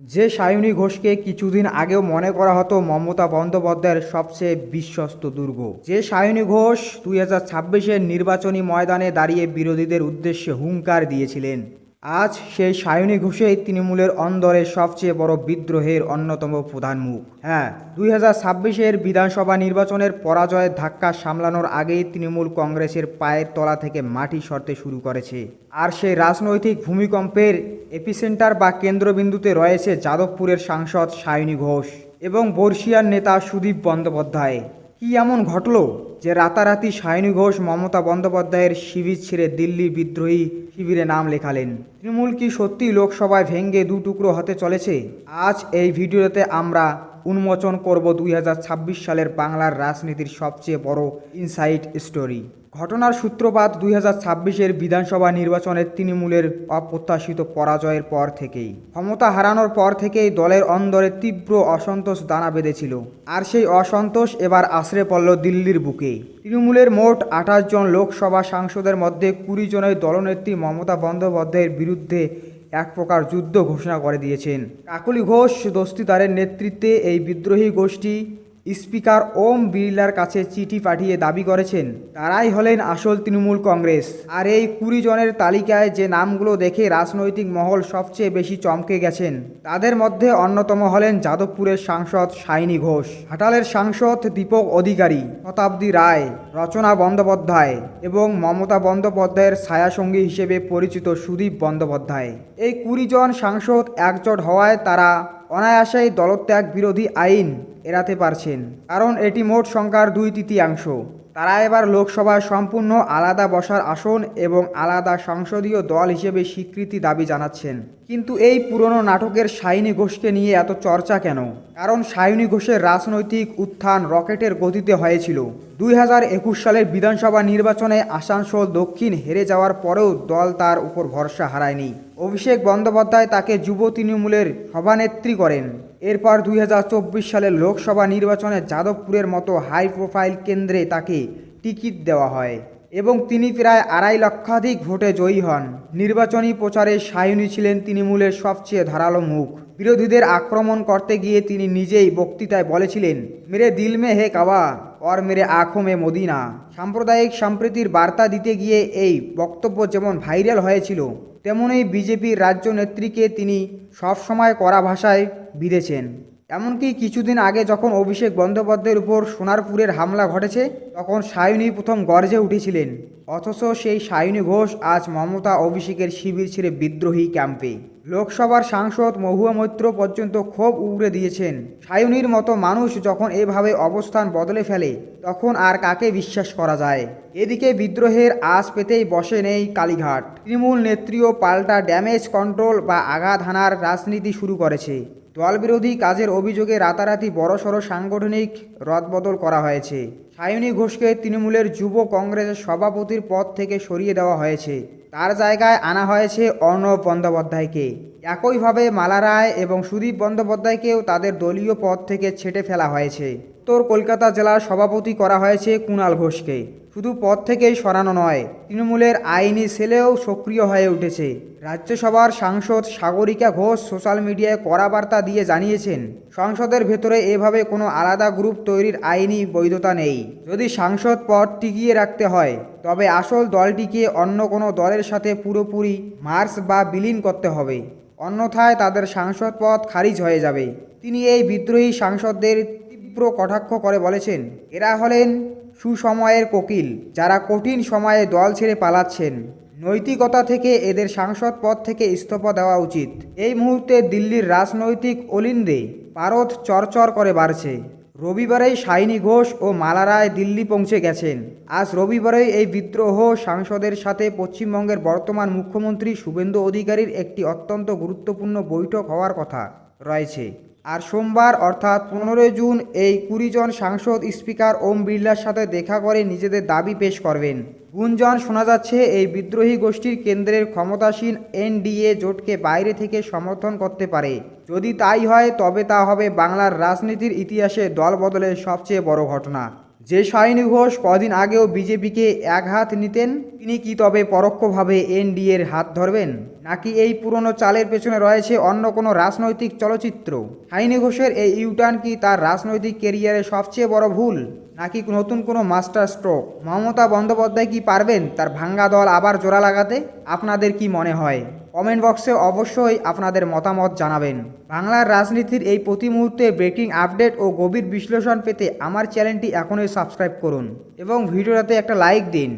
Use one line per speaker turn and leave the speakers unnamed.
যে সায়নী ঘোষকে কিছুদিন আগেও মনে করা হতো মমতা বন্দ্যোপাধ্যায়ের সবচেয়ে বিশ্বস্ত দুর্গ, যে সায়নী ঘোষ 2026-এর নির্বাচনী ময়দানে দাঁড়িয়ে বিরোধীদের উদ্দেশ্যে হুঙ্কার দিয়েছিলেন, আজ সেই সায়নী ঘোষই তৃণমূলের অন্দরের সবচেয়ে বড় বিদ্রোহের অন্যতম প্রধান মুখ। হ্যাঁ, 2026-এর বিধানসভা নির্বাচনের পরাজয়ের ধাক্কা সামলানোর আগেই তৃণমূল কংগ্রেসের পায়ের তলা থেকে মাটি সরতে শুরু করেছে। আর সেই রাজনৈতিক ভূমিকম্পের এপিসেন্টার বা কেন্দ্রবিন্দুতে রয়েছে যাদবপুরের সাংসদ সায়নী ঘোষ এবং বর্ষিয়ার নেতা সুদীপ বন্দ্যোপাধ্যায়। কি এমন ঘটল যে রাতারাতি সায়নী ঘোষ মমতা বন্দ্যোপাধ্যায়ের শিবির ছেড়ে দিল্লি বিদ্রোহী শিবিরে নাম লেখালেন? তৃণমূল কি সত্যি লোকসভায় ভেঙে দু টুকরো হতে চলেছে? আজ এই ভিডিওতে আমরা উন্মোচন করব 2026 সালের বাংলার রাজনীতির সবচেয়ে বড় ইনসাইড স্টোরি। ঘটনার সূত্রপাত 2026-এর বিধানসভা নির্বাচনের তৃণমূলের অপ্রত্যাশিত পরাজয়ের পর থেকেই। ক্ষমতা হারানোর পর থেকেই দলের অন্দরে তীব্র অসন্তোষ দানা বেঁধেছিল, আর সেই অসন্তোষ এবার আছড়ে পড়ল দিল্লির বুকে। তৃণমূলের মোট 28 জন লোকসভা সাংসদের মধ্যে 20 জনই দলনেত্রী মমতা বন্দ্যোপাধ্যায়ের বিরুদ্ধে এক প্রকার যুদ্ধ ঘোষণা করে দিয়েছেন। কাকলি ঘোষ দস্তিদারের নেতৃত্বে এই বিদ্রোহী গোষ্ঠী স্পিকার ওম বিড়লার কাছে চিঠি পাঠিয়ে দাবি করেছেন তারাই হলেন আসল তৃণমূল কংগ্রেস। আর এই 20 জনের তালিকায় যে নামগুলো দেখে রাজনৈতিক মহল সবচেয়ে বেশি চমকে গেছেন, তাদের মধ্যে অন্যতম হলেন যাদবপুরের সাংসদ সায়নী ঘোষ, ঘাটালের সাংসদ দীপক অধিকারী, শতাব্দী রায়, রচনা বন্দ্যোপাধ্যায় এবং মমতা বন্দ্যোপাধ্যায়ের ছায়াসঙ্গী হিসেবে পরিচিত সুদীপ বন্দ্যোপাধ্যায়। এই 20 জন সাংসদ একজোট হওয়ায় তারা অনায়াসেই দলত্যাগ বিরোধী আইন এড়াতে পারছেন, কারণ এটি মোট সংখ্যার 2/3। তারা এবার লোকসভায় সম্পূর্ণ আলাদা বসার আসন এবং আলাদা সংসদীয় দল হিসেবে স্বীকৃতি দাবি জানাচ্ছেন। কিন্তু এই পুরনো নাটকের সায়নী ঘোষকে নিয়ে এত চর্চা কেন? কারণ সায়নী ঘোষের রাজনৈতিক উত্থান রকেটের গতিতে হয়েছিল। 2021 সালের বিধানসভা নির্বাচনে আসানসোল দক্ষিণ হেরে যাওয়ার পরেও দল তার উপর ভরসা হারায়নি। অভিষেক বন্দ্যোপাধ্যায় তাকে যুব তৃণমূলের সভানেত্রী করেন। এরপর 2024 সালের লোকসভা নির্বাচনে যাদবপুরের মতো হাই প্রোফাইল কেন্দ্রে তাকে টিকিট দেওয়া হয় এবং তিনি প্রায় 2.5 লক্ষাধিক ভোটে জয়ী হন। নির্বাচনী প্রচারে সায়নী ছিলেন তৃণমূলের সবচেয়ে ধারালো মুখ। বিরোধীদের আক্রমণ করতে গিয়ে তিনি নিজেই বক্তৃতায় বলেছিলেন, মেরে দিল মে হে কাবা और मेरे आँखों में মদিনা। সাম্প্রদায়িক সম্প্রীতির বার্তা দিতে গিয়ে এই বক্তব্য যেমন ভাইরাল হয়েছিল, তেমনই বিজেপির রাজ্য নেত্রীকে তিনি সবসময় কড়া ভাষায় বিঁধেছেন। এমনকি কিছুদিন আগে যখন অভিষেক বন্দ্যোপাধ্যায়ের উপর সোনারপুরের হামলা ঘটেছে, তখন সায়নী প্রথম গর্জে উঠেছিলেন। অথচ সেই সায়নী ঘোষ আজ মমতা অভিষেকের শিবির ছেড়ে বিদ্রোহী ক্যাম্পে। লোকসভার সাংসদ মহুয়া মৈত্র পর্যন্ত ক্ষোভ উগরে দিয়েছেন। সায়নীর মতো মানুষ যখন এভাবে অবস্থান বদলে ফেলে, তখন আর কাকে বিশ্বাস করা যায়? এদিকে বিদ্রোহের আঁচ পেতেই বসে নেই কালীঘাট। তৃণমূল নেত্রীও পাল্টা ড্যামেজ কন্ট্রোল বা আঘাত হানার রাজনীতি শুরু করেছে। দলবিরোধী কাজের অভিযোগে রাতারাতি বড়সড় সাংগঠনিক রদবদল করা হয়েছে। সায়নী ঘোষকে তৃণমূলের যুব কংগ্রেসের সভাপতির পদ থেকে সরিয়ে দেওয়া হয়েছে। তার জায়গায় আনা হয়েছে অর্ণব বন্দ্যোপাধ্যায়কে। একইভাবে মালা রায় এবং সুদীপ বন্দ্যোপাধ্যায়কেও তাদের দলীয় পদ থেকে ছেঁটে ফেলা হয়েছে। উত্তর কলকাতা জেলার সভাপতি করা হয়েছে কুণাল ঘোষকে। শুধু পদ থেকেই সরানো নয়, তৃণমূলের আইনি সেলেও সক্রিয় হয়ে উঠেছে। রাজ্যসভার সাংসদ সাগরিকা ঘোষ সোশ্যাল মিডিয়ায় কড়া বার্তা দিয়ে জানিয়েছেন, সংসদের ভেতরে এভাবে কোনো আলাদা গ্রুপ তৈরির আইনি বৈধতা নেই। যদি সাংসদ পদ টিকিয়ে রাখতে হয়, তবে আসল দলটিকে অন্য কোনো দলের সাথে পুরোপুরি মার্জ বা বিলীন করতে হবে, অন্যথায় তাদের সাংসদ পদ খারিজ হয়ে যাবে। তিনি এই বিদ্রোহী সাংসদদের তীব্র কটাক্ষ করে বলেছেন, এরা হলেন সুসময়ের কোকিল, যারা কঠিন সময়ে দল ছেড়ে পালাচ্ছেন। নৈতিকতা থেকে এদের সাংসদ পদ থেকে ইস্তফা দেওয়া উচিত। এই মুহূর্তে দিল্লির রাজনৈতিক অলিন্দে পারদ চরচর করে বাড়ছে। রবিবারেই সায়নী ঘোষ ও মালা রায় দিল্লি পৌঁছে গেছেন। আজ রবিবারেই এই বিদ্রোহ সাংসদের সাথে পশ্চিমবঙ্গের বর্তমান মুখ্যমন্ত্রী শুভেন্দু অধিকারীর একটি অত্যন্ত গুরুত্বপূর্ণ বৈঠক হওয়ার কথা রয়েছে। আর সোমবার অর্থাৎ 15 জুন এই 20 জন সাংসদ স্পিকার ওম বিড়লার সাথে দেখা করে নিজেদের দাবি পেশ করবেন। গুঞ্জন শোনা যাচ্ছে এই বিদ্রোহী গোষ্ঠীর কেন্দ্রের ক্ষমতাসীন এনডিএ জোটকে বাইরে থেকে সমর্থন করতে পারে। যদি তাই হয়, তবে তা হবে বাংলার রাজনীতির ইতিহাসে দল বদলের সবচেয়ে বড় ঘটনা। যে শাহিনী ঘোষ কদিন আগেও বিজেপিকে এক হাত নিতেন, তিনি কি তবে পরোক্ষভাবে এনডিএর হাত ধরবেন, নাকি এই পুরনো চালের পেছনে রয়েছে অন্য কোনো রাজনৈতিক চলচ্চিত্র? শাহিনী ঘোষের এই ইউটার্ন কি তার রাজনৈতিক কেরিয়ারের সবচেয়ে বড় ভুল, নাকি নতুন কোনো মাস্টার স্ট্রোক? মমতা বন্দ্যোপাধ্যায় কি পারবেন তার ভাঙ্গা দল আবার জোড়া লাগাতে? আপনাদের কি মনে হয়? কমেন্ট বক্সে অবশ্যই আপনাদের মতামত জানাবেন। বাংলার রাজনীতির এই প্রতি মুহূর্তে ব্রেকিং আপডেট ও গভীর বিশ্লেষণ পেতে আমার চ্যানেলটি এখনই সাবস্ক্রাইব করুন এবং ভিডিওটাতে একটা লাইক দিন।